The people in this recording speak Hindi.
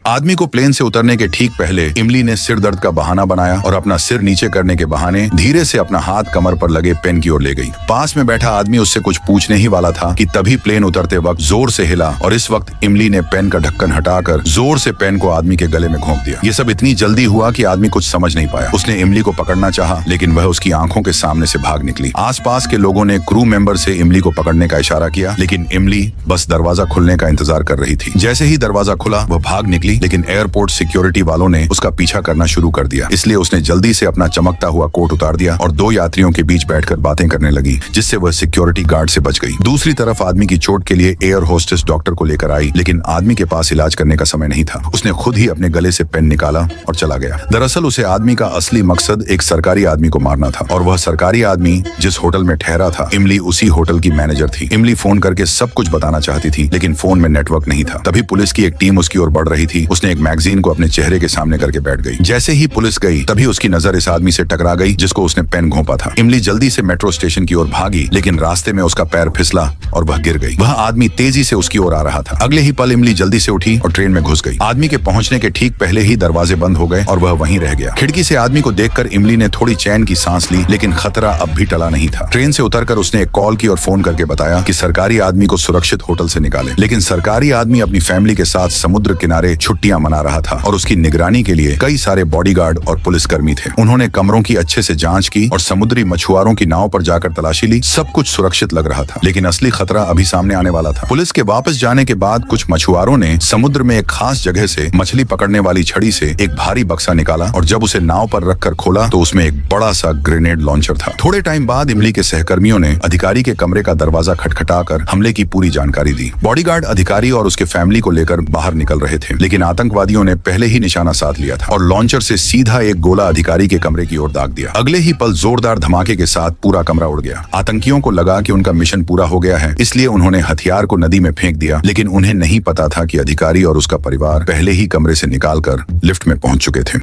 आदमी को प्लेन से उतरने के ठीक पहले इमली ने सिर दर्द का बहाना बनाया और अपना सिर नीचे करने के बहाने धीरे से अपना हाथ कमर पर लगे पेन की ओर ले गई। पास में बैठा आदमी उससे कुछ पूछने ही वाला था कि तभी प्लेन उतरते वक्त जोर से हिला और इस वक्त इमली ने पेन का ढक्कन हटाकर जोर से पेन को आदमी के गले में घोंप दिया। ये सब इतनी जल्दी हुआ कि आदमी कुछ समझ नहीं पाया। उसने इमली को पकड़ना चाहा, लेकिन वह उसकी आंखों के सामने से भाग निकली। आसपास के लोगों ने क्रू मेंबर से इमली को पकड़ने का इशारा किया, लेकिन इमली बस दरवाजा खुलने का इंतजार कर रही थी। जैसे ही दरवाजा खुला वह भाग निकली, लेकिन एयरपोर्ट सिक्योरिटी वालों ने उसका पीछा करना शुरू कर दिया। इसलिए उसने जल्दी से अपना चमकता हुआ कोट उतार दिया और दो यात्रियों के बीच बैठकर बातें करने लगी, जिससे वह सिक्योरिटी गार्ड से बच गई। दूसरी तरफ आदमी की चोट के लिए एयर होस्टेस डॉक्टर को लेकर आई, लेकिन आदमी के पास इलाज करने का समय नहीं था। उसने खुद ही अपने गले से पेन निकाला और चला गया। दरअसल उसे आदमी का असली मकसद एक सरकारी आदमी को मारना था, और वह सरकारी आदमी जिस होटल में ठहरा था, इमली उसी होटल की मैनेजर थी। इमली फोन करके सब कुछ बताना चाहती थी, लेकिन फोन में नेटवर्क नहीं था। तभी पुलिस की एक टीम उसकी ओर बढ़ रही थी। उसने एक मैगजीन को अपने चेहरे के सामने करके बैठ गई। जैसे ही पुलिस गई तभी उसकी नजर इस आदमी से टकरा गई जिसको उसने पेन घोंपा था। इमली जल्दी से मेट्रो स्टेशन की ओर भागी, लेकिन रास्ते में उसका पैर फिसला और वह गिर गई। वह आदमी तेजी से उसकी ओर आ रहा था। अगले ही पल इमली जल्दी से उठी और ट्रेन में घुस गई। आदमी के पहुंचने के ठीक पहले ही दरवाजे बंद हो गए और वह वहीं रह गया। खिड़की से आदमी को देखकर इमली ने थोड़ी चैन की सांस ली, लेकिन खतरा अब भी टला नहीं था। ट्रेन से उतरकर उसने एक कॉल की और फोन करके बताया कि सरकारी आदमी को सुरक्षित होटल से निकाले। लेकिन सरकारी आदमी अपनी फैमिली के साथ समुद्र किनारे छुट्टियां मना रहा था और उसकी निगरानी के लिए कई सारे बॉडीगार्ड और पुलिसकर्मी थे। उन्होंने कमरों की अच्छे से जांच की और समुद्री मछुआरों की नाव पर जाकर तलाशी ली। सब कुछ सुरक्षित लग रहा था, लेकिन असली खतरा अभी सामने आने वाला था। पुलिस के वापस जाने के बाद कुछ मछुआरों ने समुद्र में एक खास जगह से मछली पकड़ने वाली छड़ी से एक भारी बक्सा निकाला और जब उसे नाव पर रखकर खोला तो उसमें एक बड़ा सा ग्रेनेड लॉन्चर था। थोड़े टाइम बाद इमली के सहकर्मियों ने अधिकारी के कमरे का दरवाजा खटखटाकर हमले की पूरी जानकारी दी। बॉडीगार्ड अधिकारी और उसके फैमिली को लेकर बाहर निकल रहे थे, लेकिन आतंकवादियों ने पहले ही निशाना साध लिया था और लॉन्चर से सीधा एक गोला अधिकारी के कमरे की ओर दाग दिया। अगले ही पल जोरदार धमाके के साथ पूरा कमरा उड़ गया। आतंकियों को लगा कि उनका मिशन पूरा हो गया है, इसलिए उन्होंने हथियार को नदी में फेंक दिया, लेकिन उन्हें नहीं पता था कि अधिकारी और उसका परिवार पहले ही कमरे से निकालकर लिफ्ट में पहुंच चुके थे।